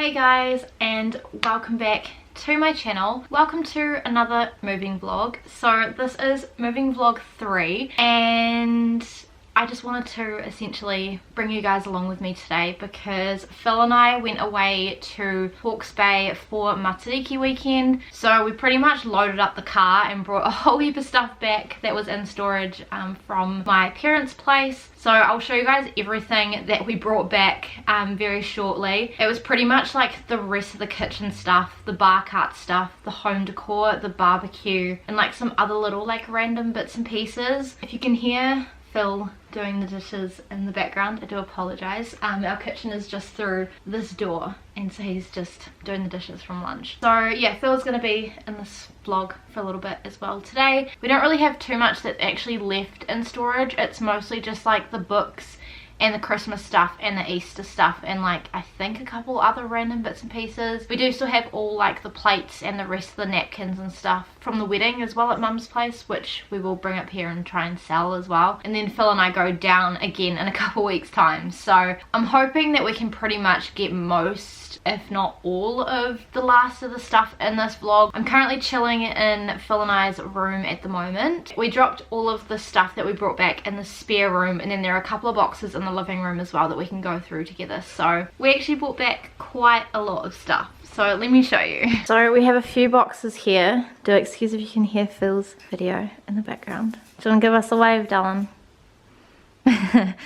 Hey guys, and welcome back to my channel. Welcome to another moving vlog. So this is moving vlog 3 and I just wanted to essentially bring you guys along with me today because Phil and I went away to Hawke's Bay for Matariki weekend. So we pretty much loaded up the car and brought a whole heap of stuff back that was in storage from my parents' place. So I'll show you guys everything that we brought back very shortly. It was pretty much like the rest of the kitchen stuff, the bar cart stuff, the home decor, the barbecue, and like some other little like random bits and pieces. If you can hear Phil doing the dishes in the background, I do apologize. Our kitchen is just through this door, and so he's just doing the dishes from lunch. So yeah, Phil's gonna be in this vlog for a little bit as well today. We don't really have too much that's actually left in storage. It's mostly just like the books and the Christmas stuff and the Easter stuff and like I think a couple other random bits and pieces. We do still have all like the plates and the rest of the napkins and stuff from the wedding as well at Mum's place, which we will bring up here and try and sell as well. And then Phil and I go down again in a couple weeks time, so I'm hoping that we can pretty much get most, if not all, of the last of the stuff in this vlog. I'm currently chilling in Phil and I's room at the moment. We dropped all of the stuff that we brought back in the spare room, and then there are a couple of boxes in the living room as well that we can go through together. So we actually brought back quite a lot of stuff. So let me show you. So we have a few boxes here. Do excuse if you can hear Phil's video in the background. Do you want to give us a wave, Dylan?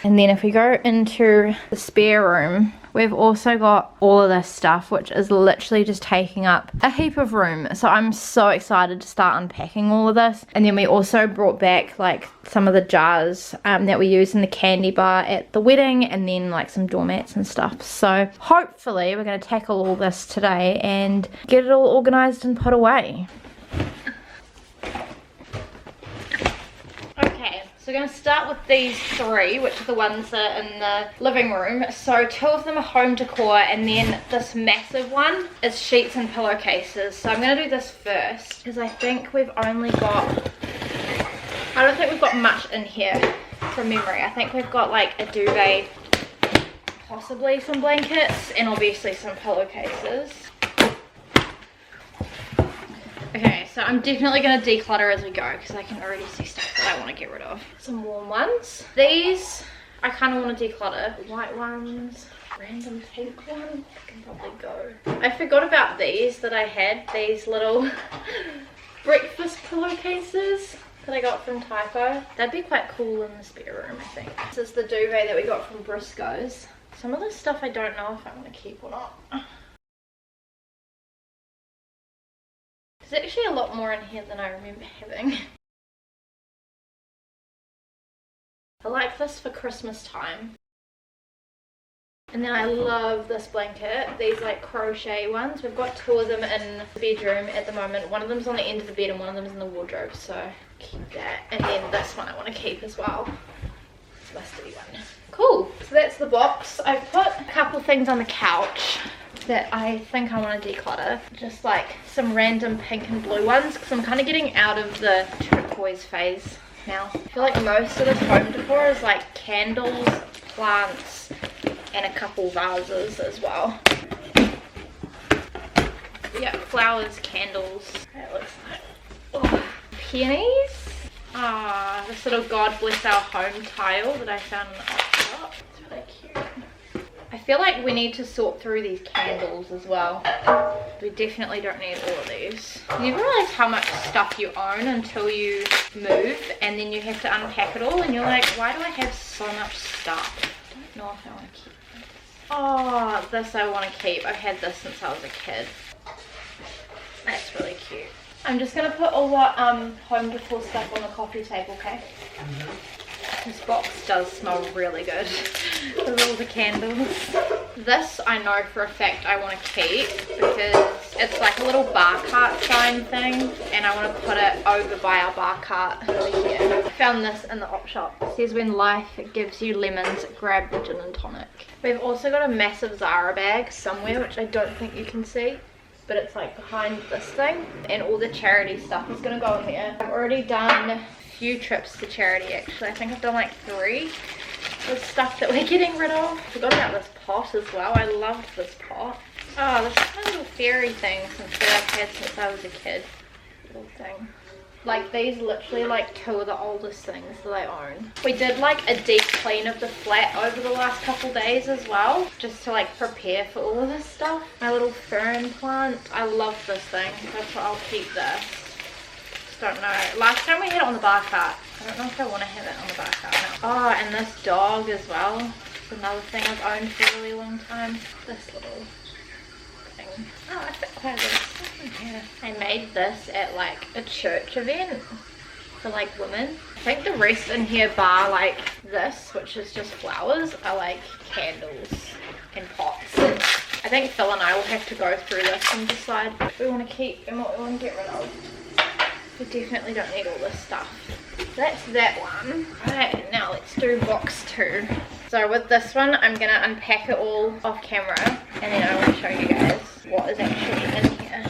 And then if we go into the spare room, we've also got all of this stuff, which is literally just taking up a heap of room. So I'm so excited to start unpacking all of this. And then we also brought back like some of the jars that we used in the candy bar at the wedding, and then like some doormats and stuff. So hopefully we're going to tackle all this today and get it all organized and put away. So we're going to start with these 3, which are the ones that are in the living room. So 2 of them are home decor, and then this massive one is sheets and pillowcases. So I'm going to do this first because I think we've only got, I don't think we've got much in here from memory. I think we've got like a duvet, possibly some blankets, and obviously some pillowcases. Okay, so I'm definitely going to declutter as we go because I can already see stuff that I want to get rid of. Some warm ones. These I kind of want to declutter. White ones, random pink one, I can probably go. I forgot about these that I had, these little breakfast pillowcases that I got from Typo. That'd be quite cool in the spare room, I think. This is the duvet that we got from Briscoe's. Some of this stuff I don't know if I want to keep or not. There's actually a lot more in here than I remember having. I like this for Christmas time. And then I love this blanket. These like crochet ones. We've got 2 of them in the bedroom at the moment. One of them's on the end of the bed and one of them's in the wardrobe. So keep that. And then this one I want to keep as well. It's my steady one. Cool. So that's the box. I've put a couple of things on the couch that I think I want to declutter. Just like some random pink and blue ones because I'm kind of getting out of the turquoise phase now. I feel like most of this home decor is like candles, plants, and a couple vases as well. Yeah, flowers, candles. That looks like, oh, peonies. Ah, this little God Bless Our Home tile that I found in the op shop. It's really cute. I feel like we need to sort through these candles as well. We definitely don't need all of these. You never realize how much stuff you own until you move and then you have to unpack it all and you're like, why do I have so much stuff? I don't know if I want to keep this. Oh, this I want to keep. I've had this since I was a kid. That's really cute. I'm just going to put all the home decor stuff on the coffee table, okay? This box does smell really good with all the candles. This I know for a fact I want to keep because it's like a little bar cart sign thing and I want to put it over by our bar cart over here. I found this in the op shop. It says when life gives you lemons, grab the gin and tonic. We've also got a massive Zara bag somewhere which I don't think you can see, but it's like behind this thing, and all the charity stuff is going to go in there. I've already done a few trips to charity actually. I think I've done like 3 with stuff that we're getting rid of. Forgot about this pot as well. I loved this pot. Oh, this is my little fairy thing that I've had since I was a kid. Little thing. Like these literally like 2 of the oldest things that I own. We did like a deep clean of the flat over the last couple days as well, just to like prepare for all of this stuff. My little fern plant. I love this thing. That's what I'll keep this. Just don't know. Last time we had it on the bar cart. I don't know if I want to have it on the bar cart now. Oh, and this dog as well. It's another thing I've owned for a really long time. This little thing. Oh, I fit quite a bit of stuff in here. I made this at like a church event for like women. I think the rest in here bar like this, which is just flowers, are like candles and pots. I think Phil and I will have to go through this and decide what we want to keep and what we want to get rid of. We definitely don't need all this stuff. That's that one. Alright, now let's do box 2. So with this one, I'm going to unpack it all off camera, and then I will show you guys what is actually in here.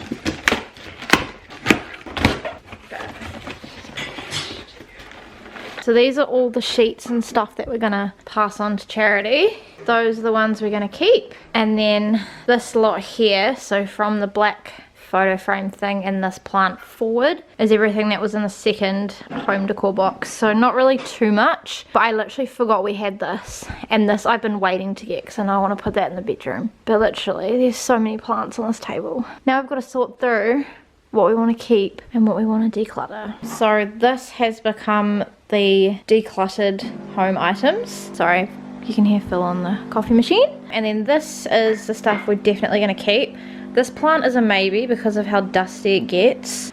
So these are all the sheets and stuff that we're going to pass on to charity. Those are the ones we're going to keep. And then this lot here, so from the black photo frame thing and this plant forward, is everything that was in the second home decor box. So not really too much, but I literally forgot we had this, and this I've been waiting to get because I know I want to put that in the bedroom. But literally there's so many plants on this table. Now I've got to sort through what we want to keep and what we want to declutter. So this has become the decluttered home items. Sorry, you can hear Phil on the coffee machine. And then this is the stuff we're definitely going to keep. This plant is a maybe because of how dusty it gets.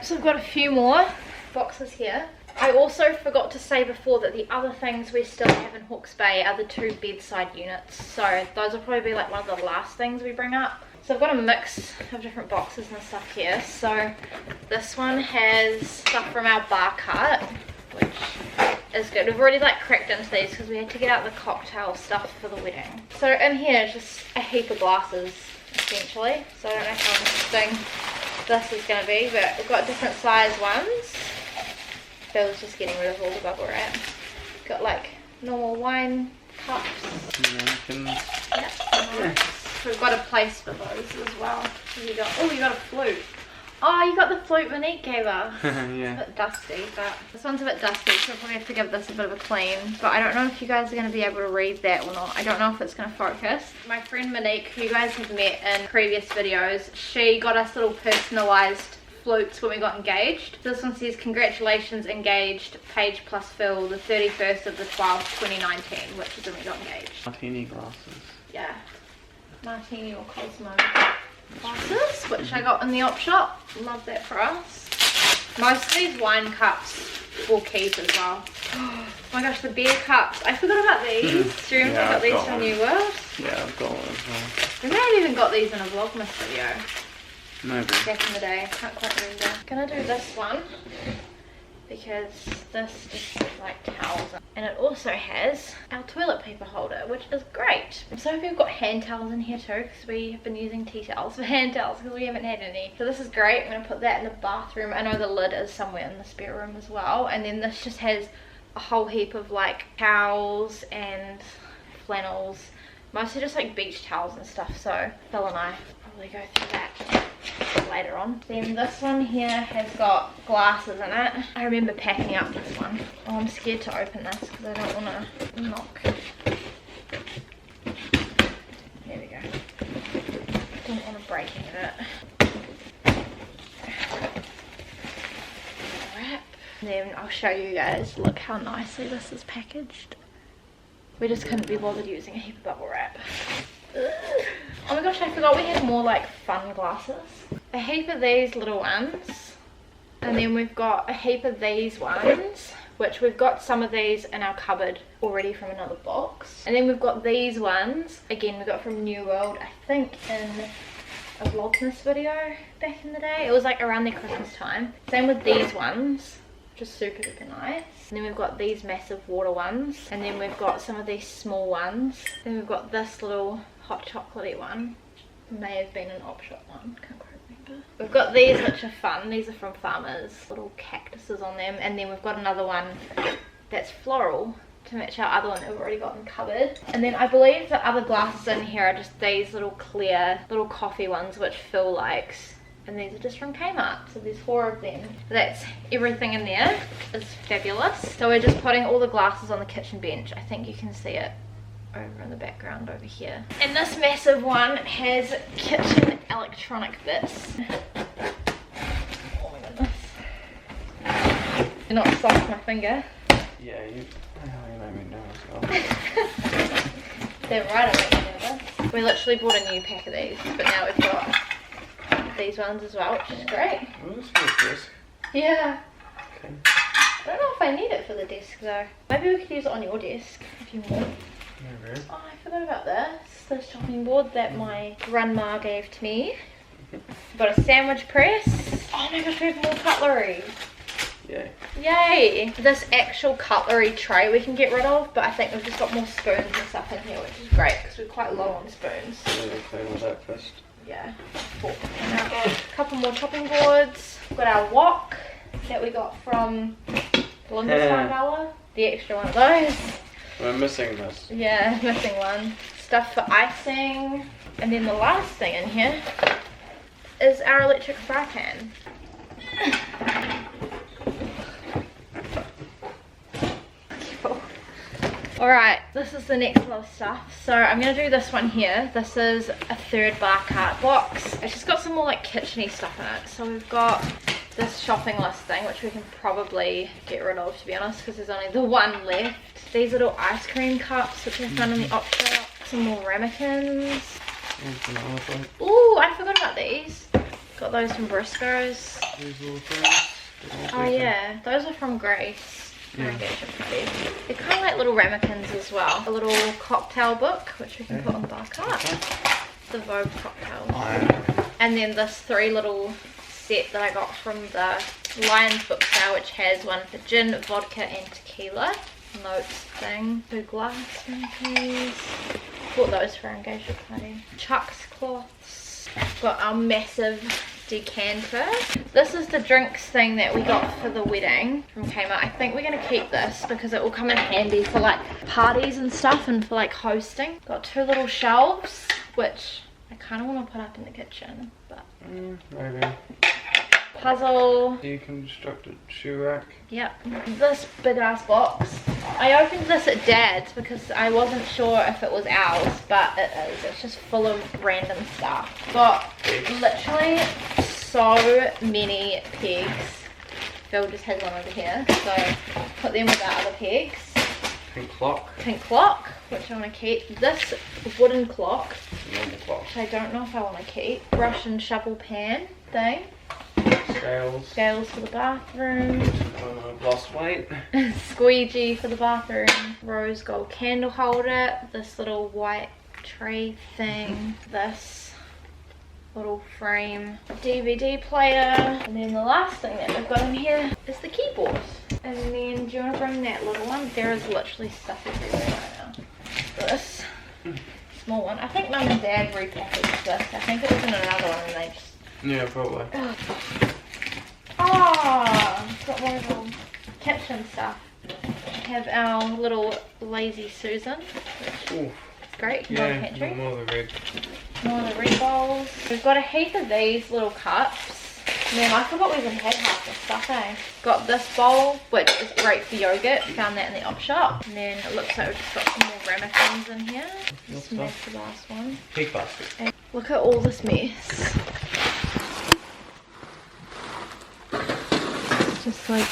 So I've got a few more boxes here. I also forgot to say before that the other things we still have in Hawke's Bay are the 2 bedside units. So those will probably be like one of the last things we bring up. So I've got a mix of different boxes and stuff here. So this one has stuff from our bar cart, which is good. We've already like cracked into these because we had to get out the cocktail stuff for the wedding. So in here is just a heap of glasses essentially. So I don't know how interesting this is going to be, but we've got different size ones. Phil's just getting rid of all the bubble wrap. Got like normal wine cups. Yeah. We've got a place for those as well. You got, oh, you got a flute. Oh, you got the flute Monique gave us. Yeah. It's a bit dusty, but this one's a bit dusty, so we'll probably have to give this a bit of a clean. But I don't know if you guys are going to be able to read that or not. I don't know if it's going to focus. My friend Monique, who you guys have met in previous videos, she got us little personalised flutes when we got engaged. This one says, congratulations engaged, Paige plus Phil, the 31st of the 12th, 2019, which is when we got engaged. Martini glasses. Yeah. Martini or Cosmo glasses, which I got in the op shop. Love that for us. Most of these wine cups will keep as well. Oh my gosh, the beer cups. I forgot about these. Do you remember I got these from New World? Yeah, I've got one as well. We may have even got these in a Vlogmas video. Maybe. Back in the day. Can't quite remember. Gonna do this one because this just has like towels, and it also has our toilet paper holder, which is great. I'm so happy we've got hand towels in here too, because we have been using tea towels for hand towels because we haven't had any. So this is great. I'm gonna put that in the bathroom. I know the lid is somewhere in the spare room as well, and then this just has a whole heap of like towels and flannels, mostly just like beach towels and stuff. So Phil and I probably go through that later on. Then this one here has got glasses in it. I remember packing up this one. Oh, I'm scared to open this because I don't want to knock. There we go. Don't want to break any of it. Wrap. Then I'll show you guys, look how nicely this is packaged. We just couldn't be bothered using a heap of bubble wrap. Ugh. Oh my gosh, I forgot we had more like fun glasses. A heap of these little ones, and then we've got a heap of these ones, which we've got some of these in our cupboard already from another box. And then we've got these ones, again we got from New World, I think in a Vlogmas video back in the day. It was like around their Christmas time. Same with these ones, just super duper nice. And then we've got these massive water ones, and then we've got some of these small ones. Then we've got this little hot chocolatey one. May have been an op shop one, can't quite remember. We've got these which are fun. These are from Farmers, little cactuses on them. And then we've got another one that's floral, to match our other one that we've already got in cupboard. And then I believe the other glasses in here are just these little clear little coffee ones which Phil likes, and these are just from Kmart, so there's 4 of them. That's everything in there. Is fabulous. So we're just putting all the glasses on the kitchen bench. I think you can see it over in the background over here. And this massive one has kitchen electronic bits. Oh my goodness. You're not soft my finger. Yeah, you made me know as well. They're right on it. We literally bought a new pack of these, but now we've got these ones as well, which is great. Oh, this is desk. Yeah. Okay. I don't know if I need it for the desk though. Maybe we could use it on your desk if you want. Maybe. Oh, I forgot about this. This chopping board that my grandma gave to me. Got a sandwich press. Oh my gosh, we have more cutlery. Yay. Yay! This actual cutlery tray we can get rid of, but I think we've just got more spoons and stuff in here, which is great because we're quite low on spoons. So we'll clean all that first. Yeah. Fork. And I've got a couple more chopping boards. We've got our wok that we got from Linda, the extra one of those. We're missing this. Yeah, missing one. Stuff for icing. And then the last thing in here is our electric fry pan. Alright, this is the next lot of stuff. So I'm going to do this one here. This is a 3rd bar cart box. It's just got some more like kitchen-y stuff in it. So we've got this shopping list thing, which we can probably get rid of, to be honest, because there's only the one left. These little ice cream cups, which I found in the op shop. Some more ramekins. Ooh, I forgot about these. Got those from Briscoe's. These little things. Oh yeah, those are from Grace. Yeah. They're kind of like little ramekins as well. A little cocktail book, which we can put on the bar cart. The Vogue cocktails. And then this 3 little set that I got from the Lions book sale, which has one for gin, vodka and tequila. Notes thing. 2 glass ramekins. Bought those for our engagement party. Chuck's cloths. Got our massive decanter. This is the drinks thing that we got for the wedding from Kmart. I think we're going to keep this because it will come in handy for like parties and stuff and for like hosting. Got 2 little shelves, which I kind of want to put up in the kitchen, but maybe. Puzzle. Deconstructed shoe rack. Yep. This big ass box. I opened this at Dad's because I wasn't sure if it was ours, but it is. It's just full of random stuff. Got literally so many pegs. Phil just has one over here, so put them with our other pegs. Pink clock. Pink clock, which I want to keep. This wooden clock, Normal clock. which I don't know if I want to keep. Brush and shovel pan thing. Scales. Scales for the bathroom. I've lost weight. Squeegee for the bathroom. Rose gold candle holder. This little white tray thing. This little frame. DVD player. And then the last thing that we've got in here is the keyboard. And then do you want to bring that little one? There is literally stuff everywhere right now. This small one. I think Mum and Dad repackaged this. I think it was in another one and they just... Yeah, probably. Oh, got more of the kitchen stuff. We have our little Lazy Susan, which is great. Yeah, pantry. more of the red. More of the red bowls. We've got a heap of these little cups. Man, I forgot we even had half this stuff, eh? Got this bowl, which is great for yogurt. Found that in the op shop. And then it looks like we've just got some more ramekins in here. This is the last one. Pig basket. And look at all this mess. Just like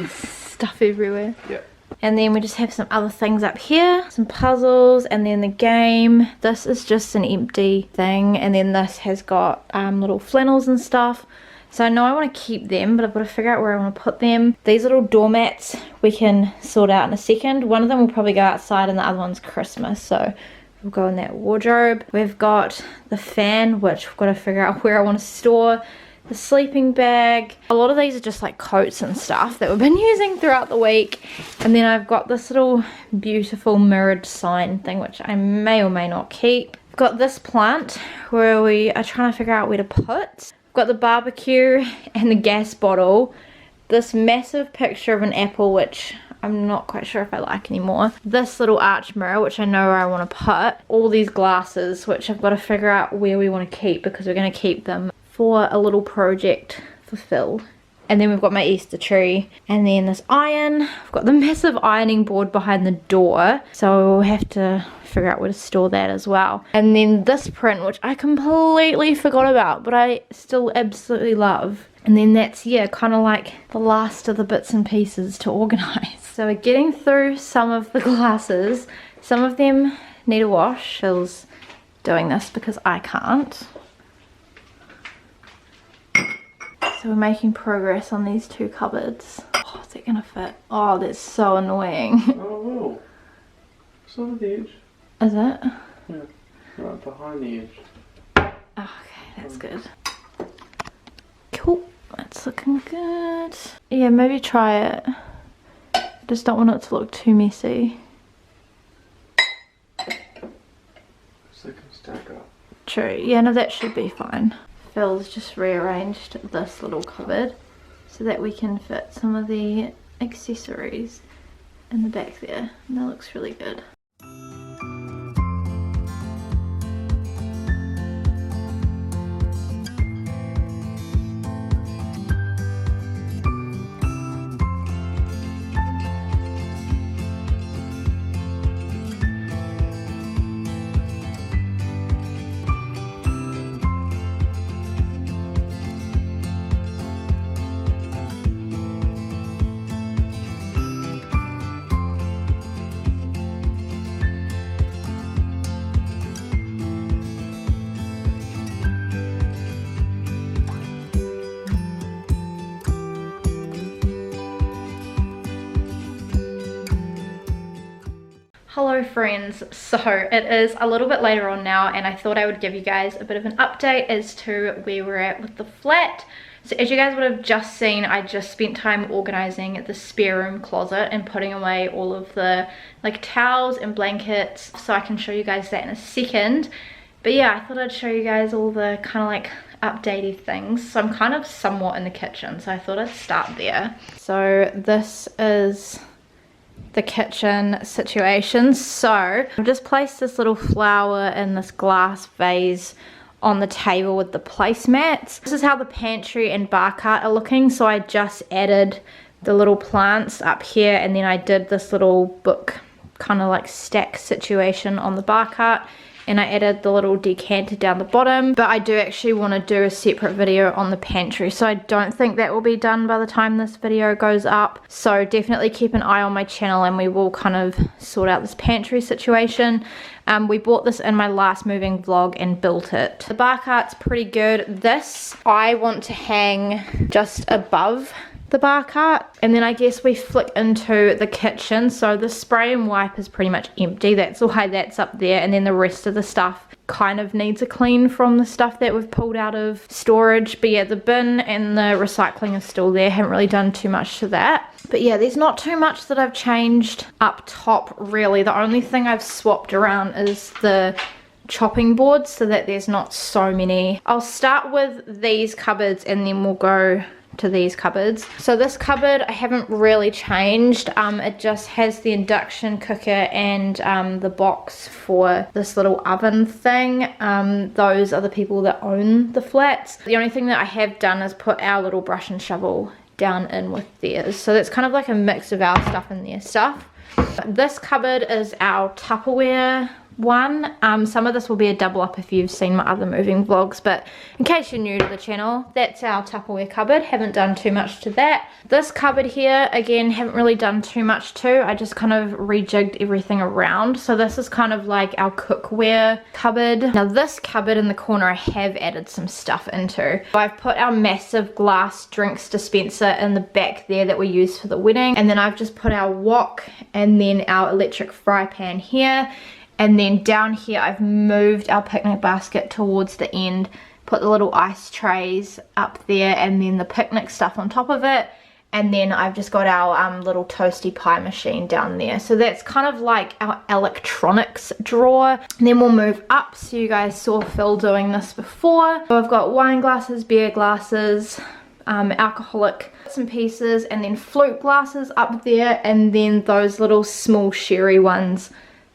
stuff everywhere. Yep. And then we just have some other things up here, some puzzles, and then the game. This is just an empty thing, and then this has got little flannels and stuff. So I know I want to keep them, but I've got to figure out where I want to put them. These little doormats we can sort out in a second. One of them will probably go outside and the other one's Christmas, so we'll go in that wardrobe. We've got the fan, which we've got to figure out where I want to store. The sleeping bag. A lot of these are just like coats and stuff that we've been using throughout the week. And then I've got this little beautiful mirrored sign thing, which I may or may not keep. I've got this plant where we are trying to figure out where to put. I've got the barbecue and the gas bottle. This massive picture of an apple, which I'm not quite sure if I like anymore. This little arch mirror, which I know where I want to put. All these glasses, which I've got to figure out where we want to keep, because we're going to keep them for a little project for Phil. And then we've got my Easter tree, and then this iron. I've got the massive ironing board behind the door, so we'll have to figure out where to store that as well. And then this print, which I completely forgot about, but I still absolutely love. And then that's, yeah, kind of like the last of the bits and pieces to organize. So we're getting through some of the glasses. Some of them need a wash. Phil's doing this because I can't. So we're making progress on these two cupboards. Oh, is that gonna fit? Oh, that's so annoying. Oh, well. It's on the edge. Is it? Yeah, right behind the edge. Okay, that's good. Cool, that's looking good. Yeah, maybe try it. Just don't want it to look too messy. So they can stack up. True, yeah, no, that should be fine. Phil's just rearranged this little cupboard so that we can fit some of the accessories in the back there, and that looks really good. Hello friends, so it is a little bit later on now, and I thought I would give you guys a bit of an update as to where we're at with the flat. So as you guys would have just seen, I just spent time organizing the spare room closet and putting away all of the like towels and blankets, so I can show you guys that in a second. But yeah, I thought I'd show you guys all the kind of like updatey things. So I'm kind of somewhat in the kitchen, so I thought I'd start there. So this is the kitchen situation. So I've just placed this little flower in this glass vase on the table with the placemats. This is how the pantry and bar cart are looking. So I just added the little plants up here, and then I did this little book kind of like stack situation on the bar cart, and I added the little decanter down the bottom. But I do actually want to do a separate video on the pantry, so I don't think that will be done by the time this video goes up. So definitely keep an eye on my channel, and we will kind of sort out this pantry situation. We bought this in my last moving vlog and built it. The bar cart's pretty good. This I want to hang just above the bar cart, and then I guess we flick into the kitchen. So the spray and wipe is pretty much empty, that's why that's up there, and then the rest of the stuff kind of needs a clean from the stuff that we've pulled out of storage. But yeah, the bin and the recycling is still there, haven't really done too much to that. But yeah, there's not too much that I've changed up top really. The only thing I've swapped around is the chopping boards so that there's not so many. I'll start with these cupboards and then we'll go to these cupboards. So this cupboard I haven't really changed. It just has the induction cooker and the box for this little oven thing. Those are the people that own the flats. The only thing that I have done is put our little brush and shovel down in with theirs. So that's kind of like a mix of our stuff and their stuff. This cupboard is our Tupperware one. Some of this will be a double up if you've seen my other moving vlogs, but in case you're new to the channel, that's our Tupperware cupboard. Haven't done too much to that. This cupboard here, again, haven't really done too much to. I just kind of rejigged everything around. So this is kind of like our cookware cupboard. Now this cupboard in the corner I have added some stuff into. I've put our massive glass drinks dispenser in the back there that we use for the wedding, and then I've just put our wok and then our electric fry pan here. And then down here I've moved our picnic basket towards the end, put the little ice trays up there, and then the picnic stuff on top of it. And then I've just got our little toasty pie machine down there. So that's kind of like our electronics drawer. And then we'll move up. So you guys saw Phil doing this before. So I've got wine glasses, beer glasses, alcoholic bits and pieces, and then flute glasses up there, and then those little small sherry ones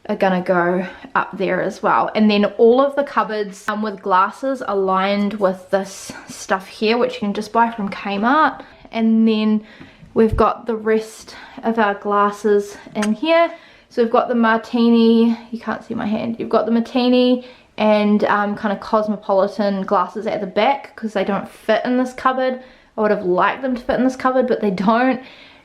are gonna go up there as well. And then all of the cupboards with glasses are lined with this stuff here, which you can just buy from Kmart. And then we've got the rest of our glasses in here. So we've got the martini, you can't see my hand, you've got the martini and kind of cosmopolitan glasses at the back because they don't fit in this cupboard. I would have liked them to fit in this cupboard, but they don't.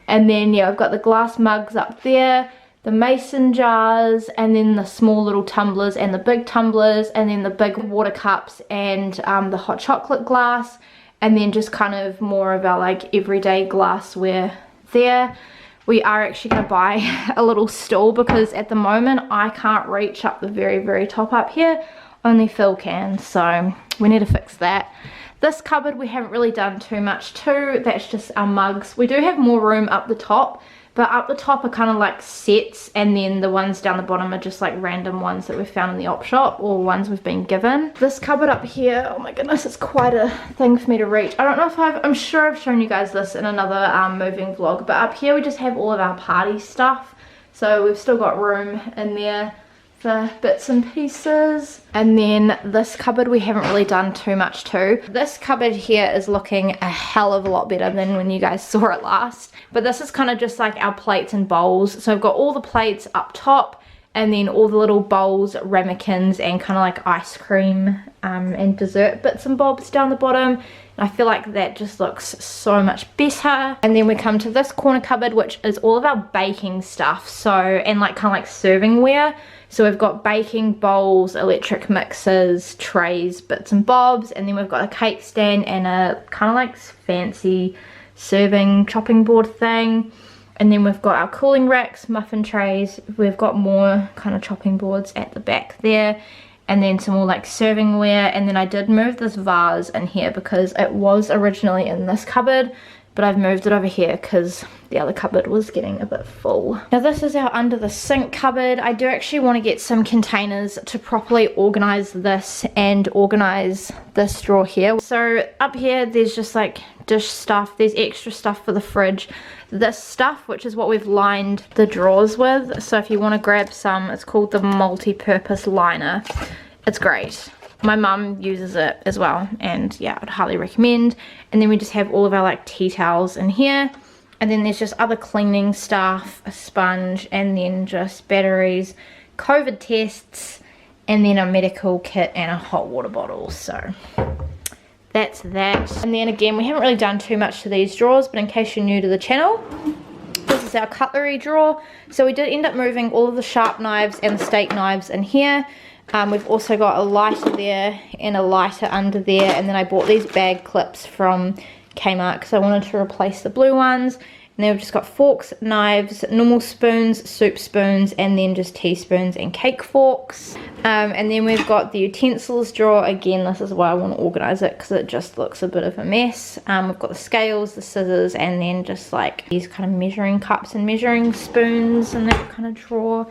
And then yeah, I've got the glass mugs up there, the mason jars, and then the small little tumblers and the big tumblers, and then the big water cups and the hot chocolate glass, and then just kind of more of our like everyday glassware there. We are actually going to buy a little stool because at the moment I can't reach up the very top up here. Only Phil can, so we need to fix that. This cupboard we haven't really done too much to. That's just our mugs. We do have more room up the top, but up the top are kind of like sets, and then the ones down the bottom are just like random ones that we found in the op shop or ones we've been given. This cupboard up here, oh my goodness, it's quite a thing for me to reach. I don't know if I'm sure I've shown you guys this in another moving vlog, but up here we just have all of our party stuff. So we've still got room in there for bits and pieces. And then this cupboard we haven't really done too much to. This cupboard here is looking a hell of a lot better than when you guys saw it last. But this is kind of just like our plates and bowls. So I've got all the plates up top, and then all the little bowls, ramekins, and kind of like ice cream and dessert bits and bobs down the bottom. And I feel like that just looks so much better. And then we come to this corner cupboard, which is all of our baking stuff. So, and like kind of like servingware. So we've got baking bowls, electric mixers, trays, bits and bobs, and then we've got a cake stand and a kind of like fancy serving chopping board thing. And then we've got our cooling racks, muffin trays. We've got more kind of chopping boards at the back there. And then some more like servingware. And then I did move this vase in here because it was originally in this cupboard, but I've moved it over here because the other cupboard was getting a bit full. Now this is our under the sink cupboard. I do actually want to get some containers to properly organize this and organize this drawer here. So up here there's just like dish stuff, there's extra stuff for the fridge. This stuff, which is what we've lined the drawers with, so if you want to grab some, it's called the multi-purpose liner. It's great. My mum uses it as well, and yeah, I'd highly recommend. And then we just have all of our like tea towels in here, and then there's just other cleaning stuff, a sponge, and then just batteries, COVID tests, and then a medical kit and a hot water bottle. So that's that. And then again, we haven't really done too much to these drawers, but in case you're new to the channel, this is our cutlery drawer. So we did end up moving all of the sharp knives and the steak knives in here. We've also got a lighter there and a lighter under there, and then I bought these bag clips from Kmart because I wanted to replace the blue ones. And then we've just got forks, knives, normal spoons, soup spoons, and then just teaspoons and cake forks. And then we've got the utensils drawer. Again, this is why I want to organize it because it just looks a bit of a mess. We've got the scales, the scissors, and then just like these kind of measuring cups and measuring spoons in that kind of drawer.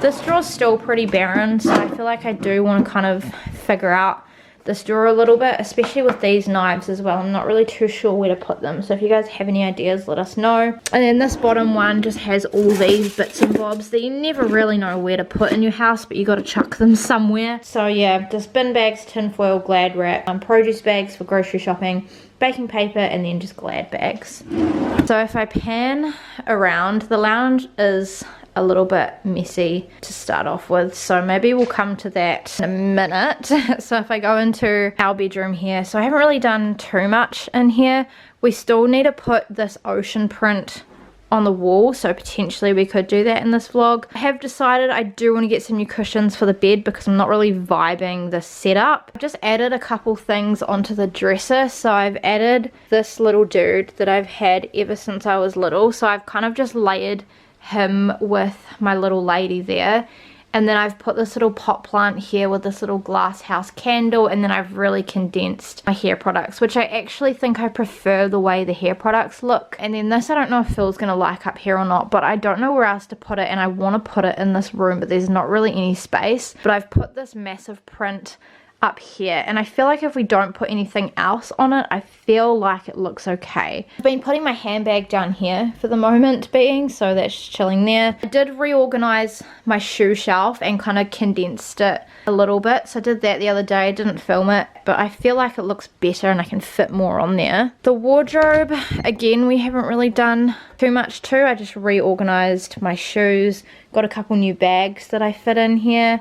This drawer's still pretty barren, so I feel like I do want to kind of figure out this drawer a little bit, especially with these knives as well. I'm not really too sure where to put them, so if you guys have any ideas, let us know. And then this bottom one just has all these bits and bobs that you never really know where to put in your house, but you got to chuck them somewhere. So yeah, just bin bags, tin foil, Glad wrap, produce bags for grocery shopping, baking paper, and then just Glad bags. So if I pan around, the lounge is a little bit messy to start off with, so maybe we'll come to that in a minute. So if I go into our bedroom here, so I haven't really done too much in here. We still need to put this ocean print on the wall, so potentially we could do that in this vlog. I have decided I do want to get some new cushions for the bed because I'm not really vibing the setup. I've just added a couple things onto the dresser. So I've added this little dude that I've had ever since I was little, so I've kind of just layered him with my little lady there, and then I've put this little pot plant here with this little glass house candle, and then I've really condensed my hair products, which I actually think I prefer the way the hair products look. And then this, I don't know if Phil's gonna like up here or not, but I don't know where else to put it, and I want to put it in this room, but there's not really any space. But I've put this massive print up here, and I feel like if we don't put anything else on it, I feel like it looks okay. I've been putting my handbag down here for the moment being, so that's chilling there. I did reorganize my shoe shelf and kind of condensed it a little bit, so I did that the other day. I didn't film it, but I feel like it looks better and I can fit more on there. The wardrobe, again, we haven't really done too much to. I just reorganized my shoes, got a couple new bags that I fit in here,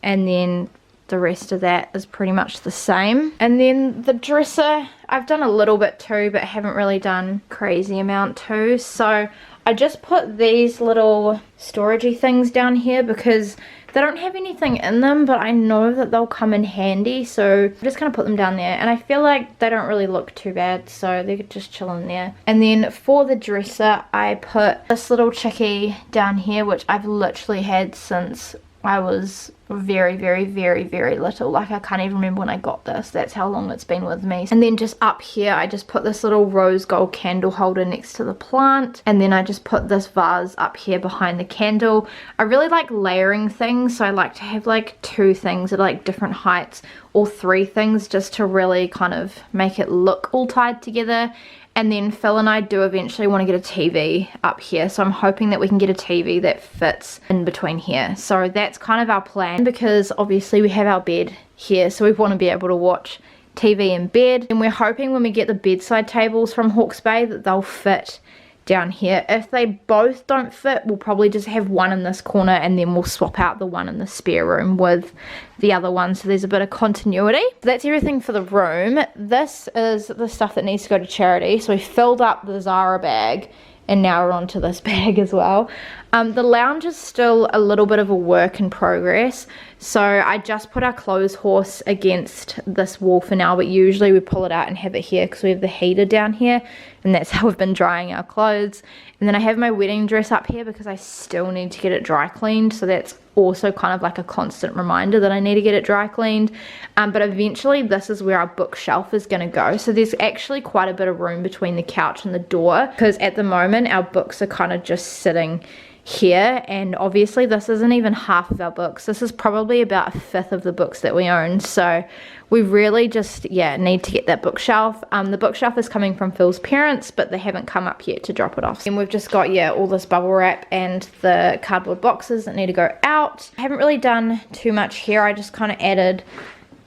and then the rest of that is pretty much the same. And then the dresser, I've done a little bit too, but haven't really done crazy amount too. So I just put these little storagey things down here because they don't have anything in them, but I know that they'll come in handy, so I'm just gonna put them down there, and I feel like they don't really look too bad, so they're just chilling there. And then for the dresser, I put this little chickie down here, which I've literally had since I was very little. Like, I can't even remember when I got this. That's how long it's been with me. And then just up here, I just put this little rose gold candle holder next to the plant, and then I just put this vase up here behind the candle. I really like layering things, so I like to have like 2 things at like different heights, or 3 things, just to really kind of make it look all tied together. And then Phil and I do eventually want to get a TV up here, so I'm hoping that we can get a TV that fits in between here. So that's kind of our plan, because obviously we have our bed here, so we want to be able to watch TV in bed. And we're hoping when we get the bedside tables from Hawke's Bay that they'll fit down here. If they both don't fit, we'll probably just have one in this corner, and then we'll swap out the one in the spare room with the other one, so there's a bit of continuity. So that's everything for the room. This is the stuff that needs to go to charity. So we filled up the Zara bag, and now we're on to this bag as well. The lounge is still a little bit of a work in progress, so I just put our clothes horse against this wall for now, but usually we pull it out and have it here because we have the heater down here, and that's how we've been drying our clothes. And then I have my wedding dress up here because I still need to get it dry cleaned, so that's also kind of like a constant reminder that I need to get it dry cleaned. But eventually this is where our bookshelf is going to go, so there's actually quite a bit of room between the couch and the door, because at the moment our books are kind of just sitting here, and obviously this isn't even half of our books. This is probably about 1/5 of the books that we own, so we really just need to get that bookshelf. The bookshelf is coming from Phil's parents, but they haven't come up yet to drop it off. And we've just got all this bubble wrap and the cardboard boxes that need to go out. I haven't really done too much here. I just kind of added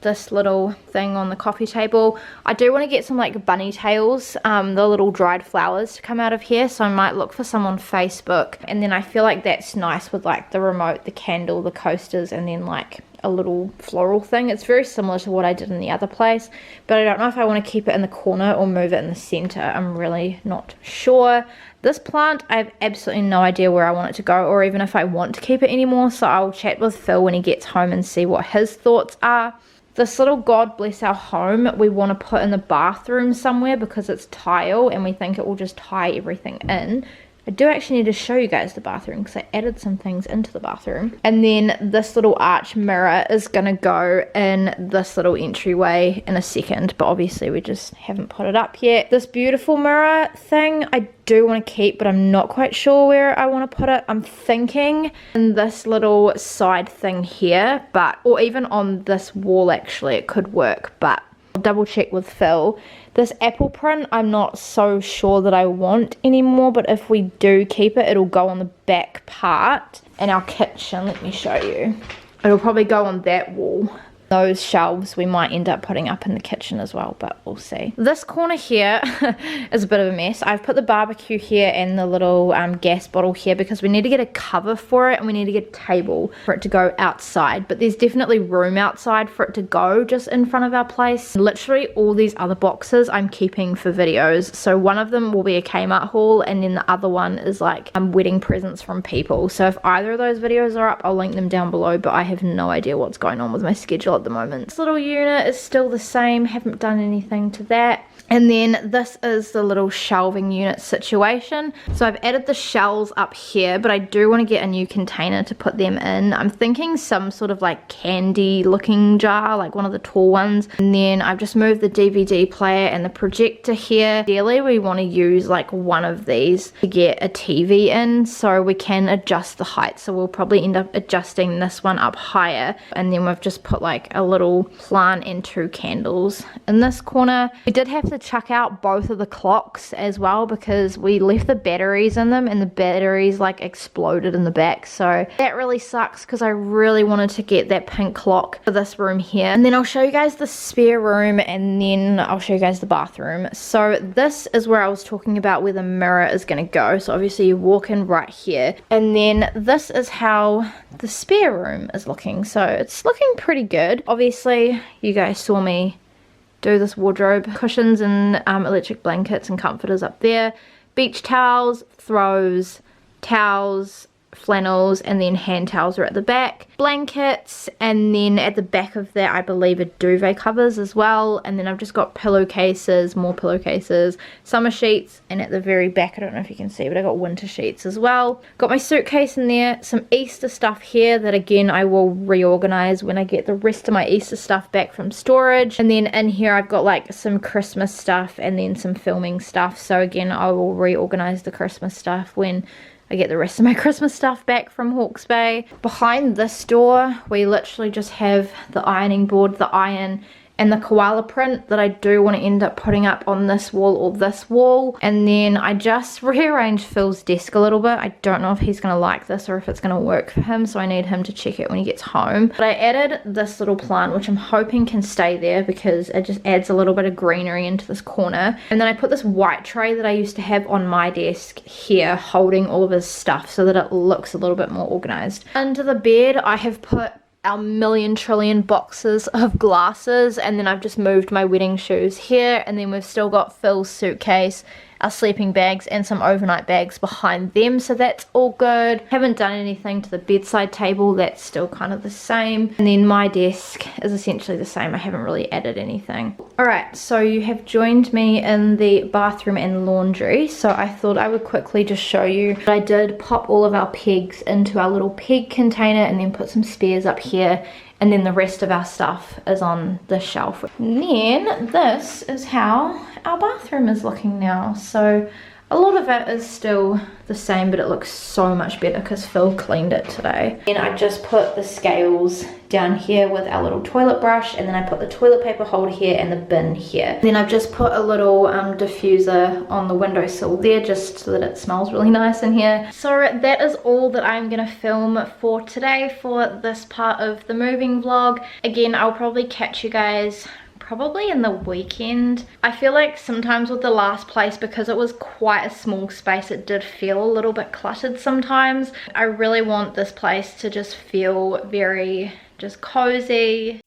this little thing on the coffee table. I do want to get some like bunny tails, the little dried flowers, to come out of here, so I might look for some on Facebook. And then I feel like that's nice with like the remote, the candle, the coasters, and then like a little floral thing. It's very similar to what I did in the other place, but I don't know if I want to keep it in the corner or move it in the center. I'm really not sure. This plant, I have absolutely no idea where I want it to go, or even if I want to keep it anymore, so I'll chat with Phil when he gets home and see what his thoughts are. This little God Bless Our Home we want to put in the bathroom somewhere because it's tile and we think it will just tie everything in. I do actually need to show you guys the bathroom because I added some things into the bathroom. And then this little arch mirror is going to go in this little entryway in a second, but obviously we just haven't put it up yet. This beautiful mirror thing I do want to keep, but I'm not quite sure where I want to put it. I'm thinking in this little side thing here, or even on this wall actually it could work, but I'll double check with Phil. This apple print I'm not so sure that I want anymore, but if we do keep it, it'll go on the back part in our kitchen. Let me show you. It'll probably go on that wall. Those shelves we might end up putting up in the kitchen as well, but we'll see. This corner here is a bit of a mess. I've put the barbecue here and the little gas bottle here because we need to get a cover for it and we need to get a table for it to go outside, but there's definitely room outside for it to go just in front of our place. Literally all these other boxes I'm keeping for videos, so one of them will be a Kmart haul and then the other one is like wedding presents from people. So if either of those videos are up, I'll link them down below, but I have no idea what's going on with my schedule at the moment. This little unit is still the same, haven't done anything to that. And then this is the little shelving unit situation. So I've added the shelves up here, but I do want to get a new container to put them in. I'm thinking some sort of like candy looking jar, like one of the tall ones. And then I've just moved the DVD player and the projector here. Ideally, we want to use like one of these to get a TV in so we can adjust the height. So we'll probably end up adjusting this one up higher. And then we've just put like a little plant and 2 candles in this corner. We did have to chuck out both of the clocks as well because we left the batteries in them and the batteries like exploded in the back, so that really sucks because I really wanted to get that pink clock for this room here. And then I'll show you guys the spare room and then I'll show you guys the bathroom. So this is where I was talking about where the mirror is going to go. So obviously you walk in right here, and then this is how the spare room is looking. So it's looking pretty good. Obviously you guys saw me do this wardrobe. Cushions and electric blankets and comforters up there. Beach towels, throws, towels, flannels, and then hand towels are at the back. Blankets, and then at the back of that I believe are duvet covers as well. And then I've just got pillowcases, more pillowcases, summer sheets, and at the very back, I don't know if you can see, but I got winter sheets as well. Got my suitcase in there, some Easter stuff here that again I will reorganize when I get the rest of my Easter stuff back from storage. And then in here I've got like some Christmas stuff and then some filming stuff. So again, I will reorganize the Christmas stuff when I get the rest of my Christmas stuff back from Hawke's Bay. Behind this door, we literally just have the ironing board, the iron, and the koala print that I do want to end up putting up on this wall or this wall. And then I just rearranged Phil's desk a little bit. I don't know if he's going to like this or if it's going to work for him, so I need him to check it when he gets home. But I added this little plant, which I'm hoping can stay there because it just adds a little bit of greenery into this corner. And then I put this white tray that I used to have on my desk here, holding all of his stuff so that it looks a little bit more organized. Under the bed, I have put our million trillion boxes of glasses, and then I've just moved my wedding shoes here, and then we've still got Phil's suitcase, our sleeping bags, and some overnight bags behind them, so that's all good. Haven't done anything to the bedside table, that's still kind of the same. And then my desk is essentially the same. I haven't really added anything. Alright, so you have joined me in the bathroom and laundry, so I thought I would quickly just show you. I did pop all of our pegs into our little peg container and then put some spares up here, and then the rest of our stuff is on the shelf. And then this is how our bathroom is looking now. So a lot of it is still the same, but it looks so much better because Phil cleaned it today. And I just put the scales down here with our little toilet brush, and then I put the toilet paper holder here and the bin here. Then I've just put a little diffuser on the windowsill there just so that it smells really nice in here. So that is all that I'm gonna film for today for this part of the moving vlog. Again, I'll probably catch you guys probably in the weekend. I feel like sometimes with the last place, because it was quite a small space, it did feel a little bit cluttered sometimes. I really want this place to just feel very just cozy.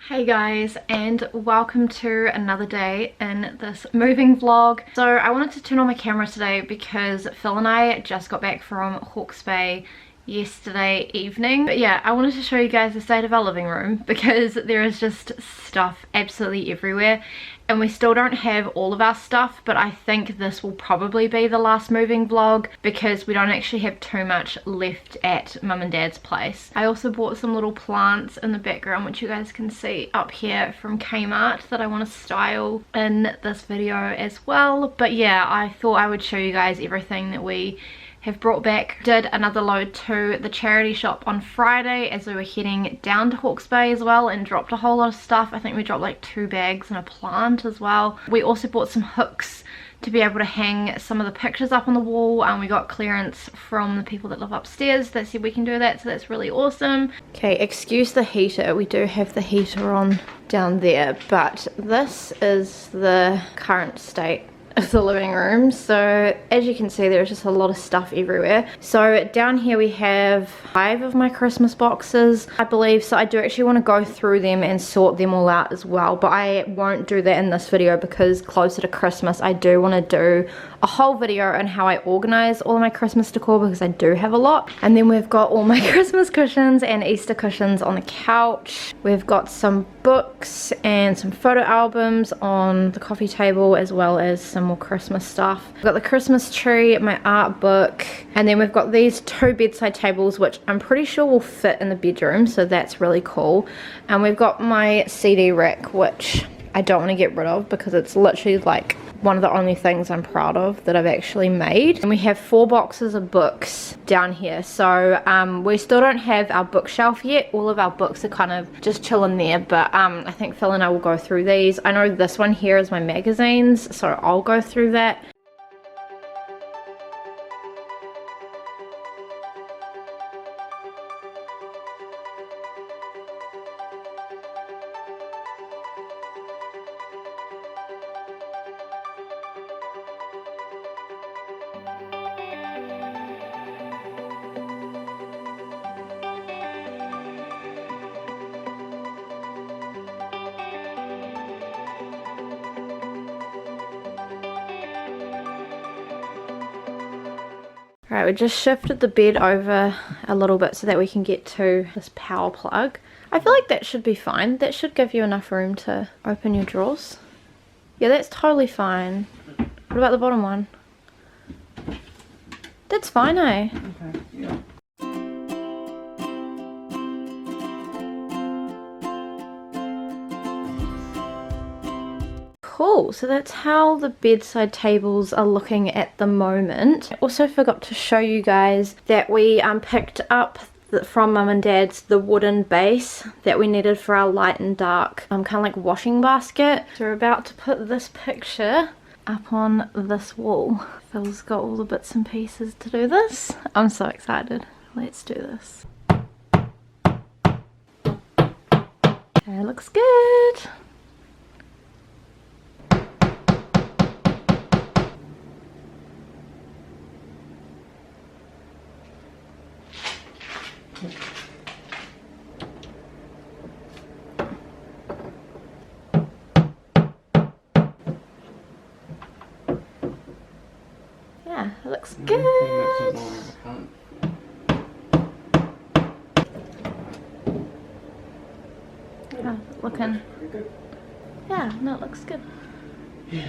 Hey guys, and welcome to another day in this moving vlog. So I wanted to turn on my camera today because Phil and I just got back from Hawke's Bay yesterday evening. But yeah, I wanted to show you guys the state of our living room because there is just stuff absolutely everywhere, and we still don't have all of our stuff, but I think this will probably be the last moving vlog because we don't actually have too much left at mum and dad's place. I also bought some little plants in the background, which you guys can see up here from Kmart, that I want to style in this video as well. But yeah, I thought I would show you guys everything that we have brought back. Did another load to the charity shop on Friday as we were heading down to Hawke's Bay as well, and dropped a whole lot of stuff. I think we dropped like 2 bags and a plant as well. We also bought some hooks to be able to hang some of the pictures up on the wall, and we got clearance from the people that live upstairs that said we can do that, so that's really awesome. Okay, excuse the heater, we do have the heater on down there, but this is the current state of the living room. So as you can see, there's just a lot of stuff everywhere. So down here we have 5 of my Christmas boxes, I believe. So I do actually want to go through them and sort them all out as well, but I won't do that in this video because closer to Christmas I do want to do a whole video on how I organize all of my Christmas decor, because I do have a lot. And then we've got all my Christmas cushions and Easter cushions on the couch. We've got some books and some photo albums on the coffee table, as well as some more Christmas stuff. We've got the Christmas tree, my art book, and then we've got these 2 bedside tables which I'm pretty sure will fit in the bedroom, so that's really cool. And we've got my CD rack, which I don't want to get rid of because it's literally like one of the only things I'm proud of that I've actually made. And we have 4 boxes of books down here. So we still don't have our bookshelf yet. All of our books are kind of just chilling there, but I think Phil and I will go through these. I know this one here is my magazines, so I'll go through that. Alright, we just shifted the bed over a little bit so that we can get to this power plug. I feel like that should be fine. That should give you enough room to open your drawers. Yeah, that's totally fine. What about the bottom one? That's fine, eh? Okay, yeah. Cool, so that's how the bedside tables are looking at the moment. I also forgot to show you guys that we picked up from Mum and Dad's the wooden base that we needed for our light and dark kind of like washing basket. So we're about to put this picture up on this wall. Phil's got all the bits and pieces to do this. I'm so excited. Let's do this. Okay, looks good. Yeah, it looks good. Yeah, looking. Yeah, no, it looks good. Yeah.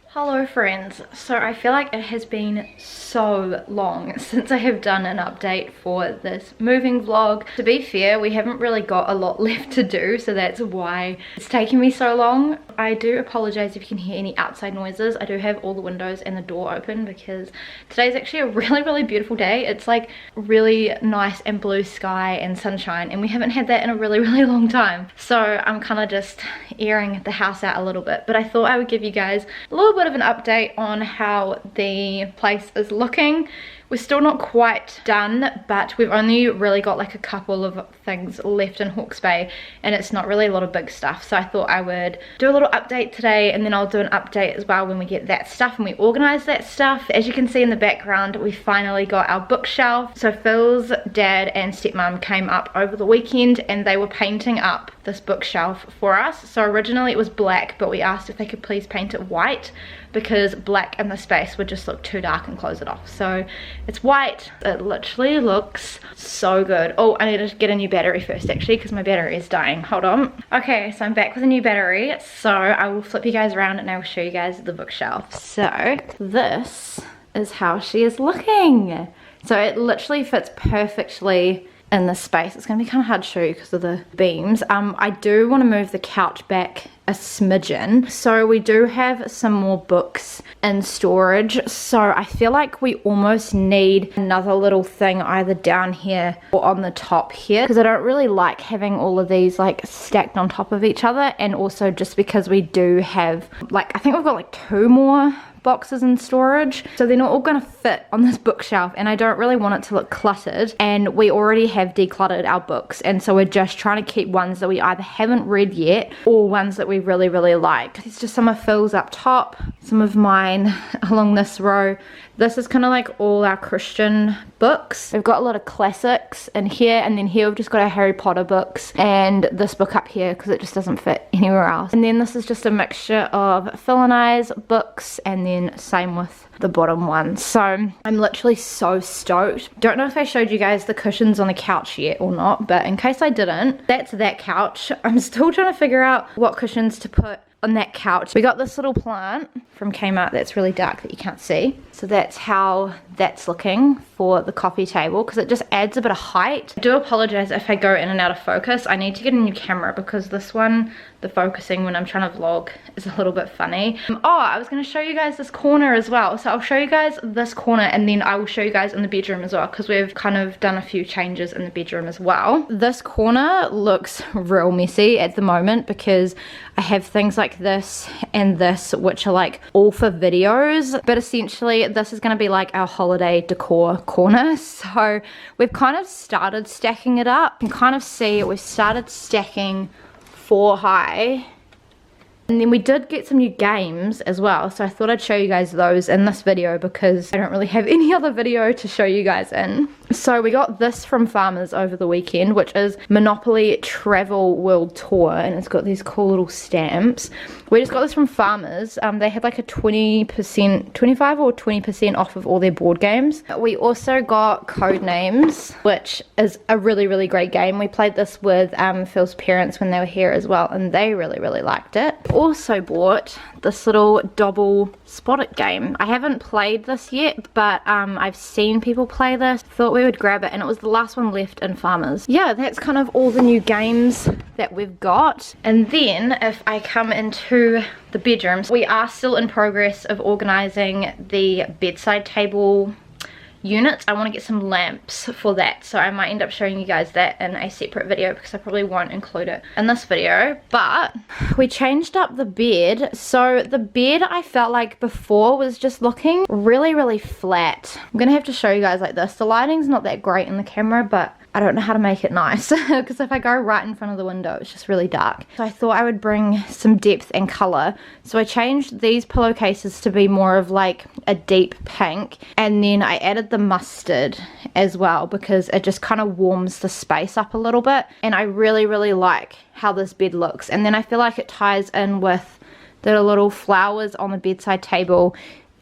Hello friends, so I feel like it has been so long since I have done an update for this moving vlog. To be fair, we haven't really got a lot left to do, so that's why it's taking me so long. I do apologize if you can hear any outside noises. I do have all the windows and the door open because today's actually a really beautiful day. It's like really nice and blue sky and sunshine, and we haven't had that in a really long time. So I'm kind of just airing the house out a little bit, but I thought I would give you guys a little bit of an update on how the place is looking. We're still not quite done, but we've only really got like a couple of things left in Hawke's Bay, and it's not really a lot of big stuff. So I thought I would do a little update today, and then I'll do an update as well when we get that stuff and we organize that stuff. As you can see in the background, we finally got our bookshelf. So Phil's dad and stepmom came up over the weekend and they were painting up this bookshelf for us. So originally it was black, but we asked if they could please paint it white because black in the space would just look too dark and close it off. So It's white. It literally looks so good. Oh, I need to get a new battery first actually because my battery is dying. Hold on. Okay, so I'm back with a new battery. So I will flip you guys around and I will show you guys the bookshelf. So this is how she is looking. So it literally fits perfectly in this space. It's going to be kind of hard to show you because of the beams. I do want to move the couch back a smidgen, so we do have some more books in storage, so I feel like we almost need another little thing either down here or on the top here, because I don't really like having all of these like stacked on top of each other, and also just because we do have like, I think we've got like 2 more boxes in storage, so they're not all going to fit on this bookshelf, and I don't really want it to look cluttered, and we already have decluttered our books, and so we're just trying to keep ones that we either haven't read yet or ones that we really like. It's just some of Phil's up top, some of mine along this row. This is kind of like all our Christian books. We've got a lot of classics in here, and then here we've just got our Harry Potter books and this book up here because it just doesn't fit anywhere else. And then this is just a mixture of Phil and I's books, and then same with the bottom one. So I'm literally so stoked. Don't know if I showed you guys the cushions on the couch yet or not, but in case I didn't, that's that couch. I'm still trying to figure out what cushions to put on that couch. We got this little plant from Kmart that's really dark that you can't see. So that's how that's looking for the coffee table, because it just adds a bit of height. I do apologize if I go in and out of focus. I need to get a new camera because this one, the focusing when I'm trying to vlog is a little bit funny. Oh, I was going to show you guys this corner as well. So I'll show you guys this corner, and then I will show you guys in the bedroom as well, because we've kind of done a few changes in the bedroom as well. This corner looks real messy at the moment because I have things like this and this, which are like all for videos, but essentially this is going to be like our holiday decor corner. So we've kind of started stacking it up. You can kind of see we've started stacking 4 high, and then we did get some new games as well, so I thought I'd show you guys those in this video because I don't really have any other video to show you guys in. So we got this from Farmers over the weekend, which is Monopoly Travel World Tour, and it's got these cool little stamps. We just got this from Farmers. They had like a 20%, 25 or 20% off of all their board games. We also got Codenames, which is a really great game. We played this with Phil's parents when they were here as well, and they really liked it. Also bought this little double spot it game. I haven't played this yet, but I've seen people play this. Thought we would grab it, and it was the last one left in Farmers. Yeah, that's kind of all the new games that we've got. And then if I come into the bedrooms, we are still in progress of organizing the bedside table units. I want to get some lamps for that, so I might end up showing you guys that in a separate video because I probably won't include it in this video. But we changed up the bed. So the bed, I felt like before was just looking really flat. I'm gonna have to show you guys like this. The lighting's not that great in the camera, but I don't know how to make it nice because if I go right in front of the window, it's just really dark. So I thought I would bring some depth and color. So I changed these pillowcases to be more of like a deep pink, and then I added the mustard as well because it just kind of warms the space up a little bit, and I really like how this bed looks. And then I feel like it ties in with the little flowers on the bedside table,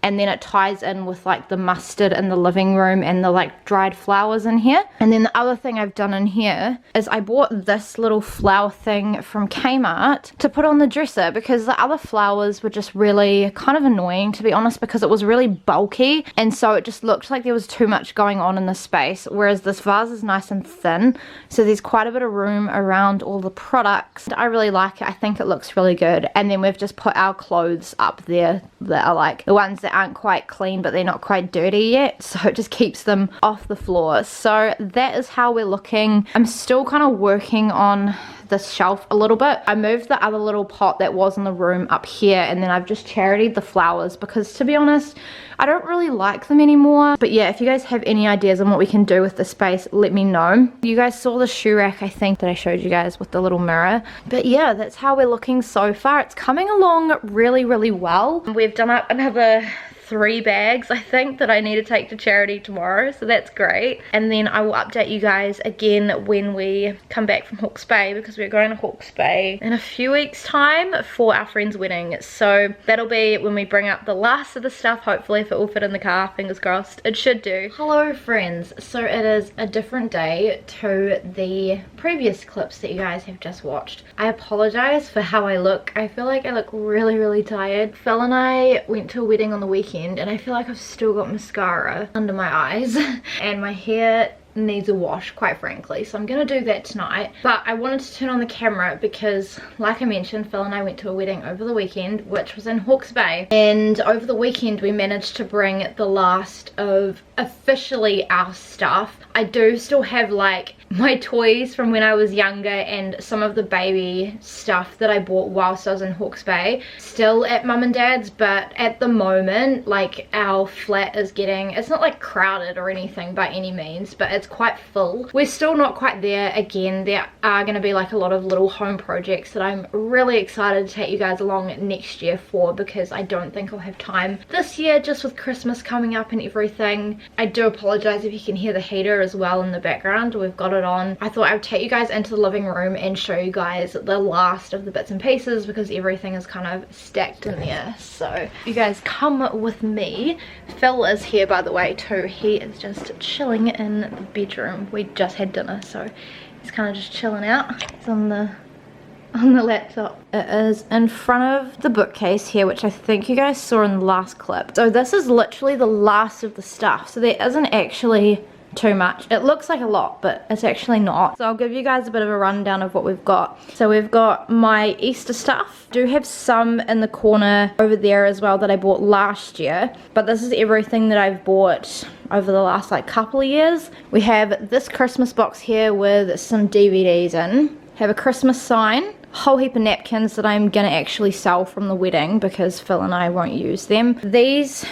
and then it ties in with like the mustard in the living room and the like dried flowers in here. And then the other thing I've done in here is I bought this little flower thing from Kmart to put on the dresser because the other flowers were just really kind of annoying, to be honest, because it was really bulky, and so it just looked like there was too much going on in the space, whereas this vase is nice and thin, so there's quite a bit of room around all the products. I really like it. I think it looks really good. And then we've just put our clothes up there that are like the ones that aren't quite clean but they're not quite dirty yet, so it just keeps them off the floor. So that is how we're looking. I'm still kind of working on this shelf a little bit. I moved the other little pot that was in the room up here, and then I've just charitied the flowers because, to be honest, I don't really like them anymore. But yeah, if you guys have any ideas on what we can do with the space, let me know. You guys saw the shoe rack, I think, that I showed you guys with the little mirror. But yeah, that's how we're looking so far. It's coming along really well. We've done up another 3 bags, I think, that I need to take to charity tomorrow, so that's great. And then I will update you guys again when we come back from Hawke's Bay, because we're going to Hawke's Bay in a few weeks time for our friend's wedding. So that'll be when we bring up the last of the stuff, hopefully, if it will fit in the car, fingers crossed. It should do. Hello friends, so it is a different day to the previous clips that you guys have just watched. I apologize for how I look. I feel like I look really tired. Phil and I went to a wedding on the weekend and I feel like I've still got mascara under my eyes and my hair needs a wash, quite frankly, so I'm gonna do that tonight. But I wanted to turn on the camera because, like I mentioned, Phil and I went to a wedding over the weekend, which was in Hawke's Bay, and over the weekend we managed to bring the last of officially our stuff. I do still have like my toys from when I was younger and some of the baby stuff that I bought whilst I was in Hawke's Bay still at mum and dad's, but at the moment, like, our flat is getting, it's not like crowded or anything by any means, but it's quite full. We're still not quite there. Again, there are going to be like a lot of little home projects that I'm really excited to take you guys along next year for, because I don't think I'll have time this year, just with Christmas coming up and everything. I do apologize if you can hear the heater as well in the background. We've got it on. I thought I would take you guys into the living room and show you guys the last of the bits and pieces, because everything is kind of stacked in there. So you guys come with me. Phil is here, by the way, too. He is just chilling in the bedroom. We just had dinner, so he's kind of just chilling out. He's on the laptop. It is in front of the bookcase here, which I think you guys saw in the last clip. So this is literally the last of the stuff, so there isn't actually too much. It looks like a lot, but it's actually not. So I'll give you guys a bit of a rundown of what we've got. So we've got my Easter stuff. Do have some in the corner over there as well that I bought last year, but this is everything that I've bought over the last like couple of years. We have this Christmas box here with some DVDs in. Have a Christmas sign, whole heap of napkins that I'm gonna actually sell from the wedding because Phil and I won't use them. These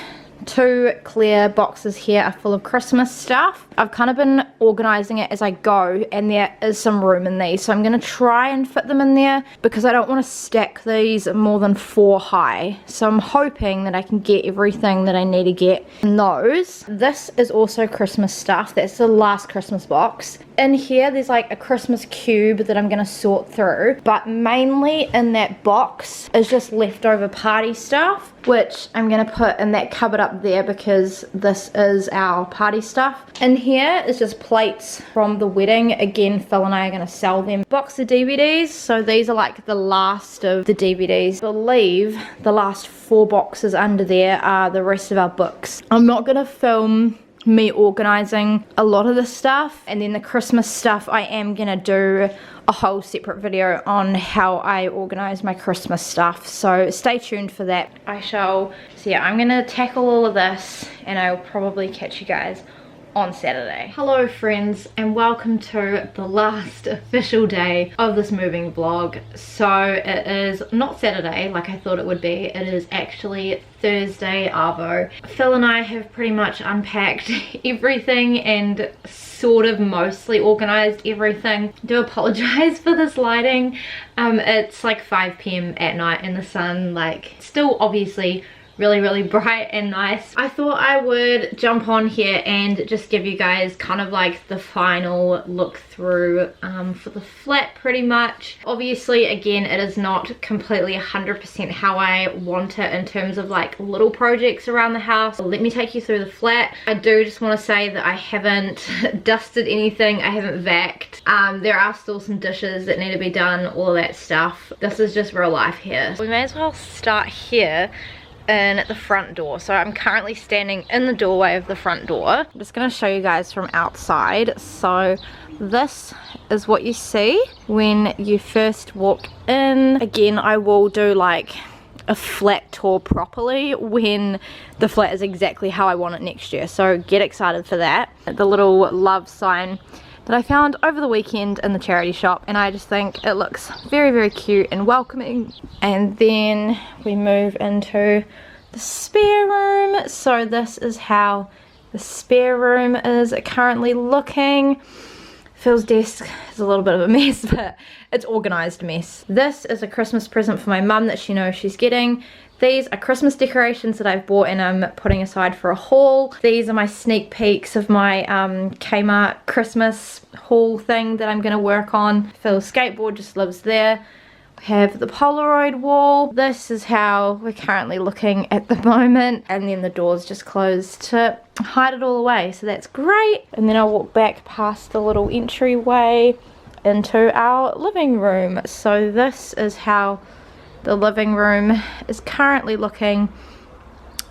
2 clear boxes here are full of Christmas stuff. I've kind of been organizing it as I go, and there is some room in these, so I'm going to try and fit them in there because I don't want to stack these more than 4 high. So I'm hoping that I can get everything that I need to get in those. This is also Christmas stuff. That's the last Christmas box. In here there's like a Christmas cube that I'm going to sort through, but mainly in that box is just leftover party stuff, which I'm going to put in that cupboard up there because this is our party stuff. In here is just plates from the wedding. Again, Phil and I are going to sell them. Box of DVDs, so these are like the last of the DVDs. I believe the last 4 boxes under there are the rest of our books. I'm not going to film me organizing a lot of this stuff, and then the Christmas stuff I am gonna do a whole separate video on how I organize my Christmas stuff, so stay tuned for that. So yeah, I'm gonna tackle all of this and I'll probably catch you guys on Saturday. Hello friends, and welcome to the last official day of this moving vlog. So it is not Saturday like I thought it would be. It is actually Thursday arvo. Phil and I have pretty much unpacked everything and sort of mostly organized everything. I do apologize for this lighting. It's like 5 p.m. at night and the sun, like, still obviously really bright and nice. I thought I would jump on here and just give you guys kind of like the final look through for the flat pretty much. Obviously, again, it is not completely 100% how I want it in terms of like little projects around the house. Let me take you through the flat. I do just want to say that I haven't dusted anything, I haven't vacuumed. There are still some dishes that need to be done, all of that stuff. This is just real life here. We may as well start here in at the front door. So I'm currently standing in the doorway of the front door. I'm just going to show you guys from outside. So this is what you see when you first walk in. Again, I will do like a flat tour properly when the flat is exactly how I want it next year, so get excited for that. The little love sign that I found over the weekend in the charity shop, and I just think it looks very cute and welcoming. And then we move into the spare room. So this is how the spare room is currently looking. Phil's desk is a little bit of a mess, but it's organised mess. This is a Christmas present for my mum that she knows she's getting. These are Christmas decorations that I've bought and I'm putting aside for a haul. These are my sneak peeks of my Kmart Christmas haul thing that I'm going to work on. Phil's skateboard just lives there. We have the Polaroid wall. This is how we're currently looking at the moment. And then the door's just closed to hide it all away. So that's great. And then I'll walk back past the little entryway into our living room. So this is how the living room is currently looking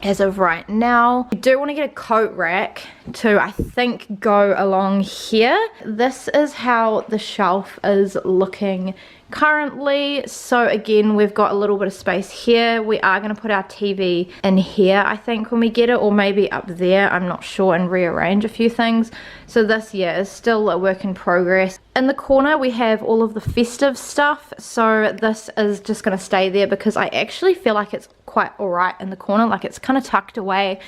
as of right now. I do want to get a coat rack to, I think, go along here. This is how the shelf is looking currently. So again, we've got a little bit of space here. We are going to put our TV in here, I think, when we get it, or maybe up there, I'm not sure, and rearrange a few things. So this, yeah, is still a work in progress. In the corner we have all of the festive stuff, so this is just going to stay there because I actually feel like it's quite alright in the corner. Like, it's kind of tucked away,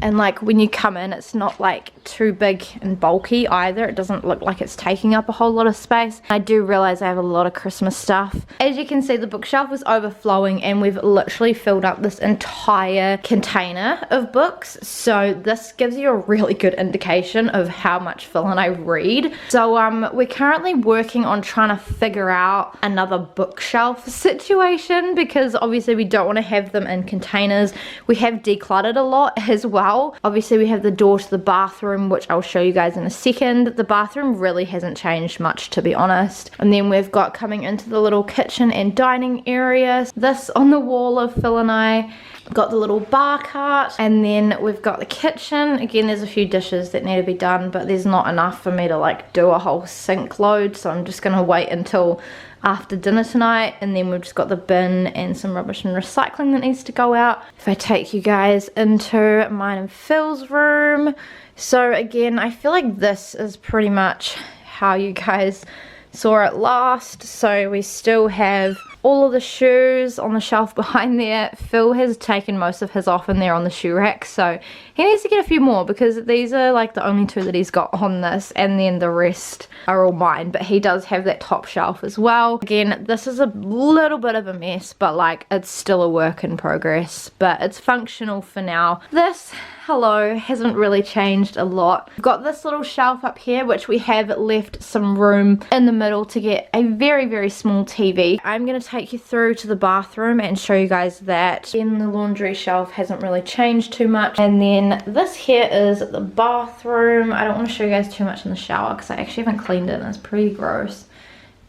and like when you come in, it's not like too big and bulky either. It doesn't look like it's taking up a whole lot of space. I do realize I have a lot of Christmas stuff. As you can see, the bookshelf is overflowing and we've literally filled up this entire container of books, so this gives you a really good indication of how much Phil and I read. So we're currently working on trying to figure out another bookshelf situation, because obviously we don't want to have them in containers. We have decluttered a lot as well. Obviously we have the door to the bathroom, which I'll show you guys in a second. The bathroom really hasn't changed much, to be honest. And then we've got coming into the little kitchen and dining area, this on the wall of Phil and I. Got the little bar cart, and then we've got the kitchen. Again, there's a few dishes that need to be done, but there's not enough for me to like do a whole sink load, so I'm just gonna wait until after dinner tonight. And then we've just got the bin and some rubbish and recycling that needs to go out. If I take you guys into mine and Phil's room, so again, I feel like this is pretty much how you guys saw it last. So we still have all of the shoes on the shelf behind there. Phil has taken most of his off in there on the shoe rack, so he needs to get a few more, because these are like the only two that he's got on this, and then the rest are all mine. But he does have that top shelf as well. Again, this is a little bit of a mess, but like, it's still a work in progress, but it's functional for now. This, hello, hasn't really changed a lot. We've got this little shelf up here, which we have left some room in the middle to get a very, very small TV. I'm going to take you through to the bathroom and show you guys that. Then the laundry shelf hasn't really changed too much. And then this here is the bathroom. I don't want to show you guys too much in the shower because I actually haven't cleaned it and it's pretty gross.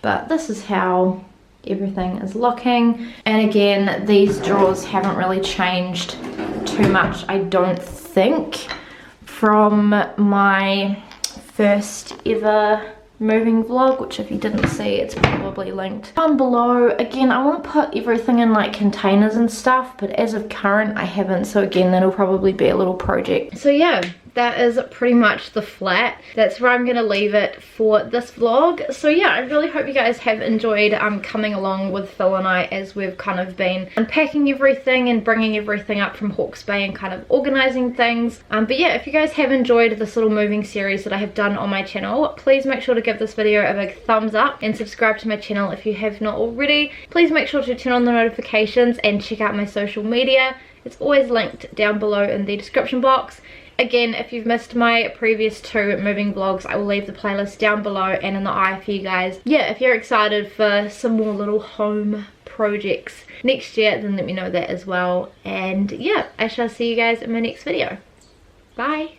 But this is how everything is looking. And again, these drawers haven't really changed too much, I don't think, from my first ever moving vlog, which if you didn't see, it's probably linked down below. Again, I want to put everything in like containers and stuff, but as of current I haven't, so again, that'll probably be a little project. So yeah, that is pretty much the flat. That's where I'm gonna leave it for this vlog. So yeah, I really hope you guys have enjoyed coming along with Phil and I as we've kind of been unpacking everything and bringing everything up from Hawke's Bay and kind of organizing things. But yeah, if you guys have enjoyed this little moving series that I have done on my channel, please make sure to give this video a big thumbs up and subscribe to my channel if you have not already. Please make sure to turn on the notifications and check out my social media. It's always linked down below in the description box. Again, if you've missed my previous 2 moving vlogs, I will leave the playlist down below and in the eye for you guys. Yeah, if you're excited for some more little home projects next year, then let me know that as well. And yeah, I shall see you guys in my next video. Bye!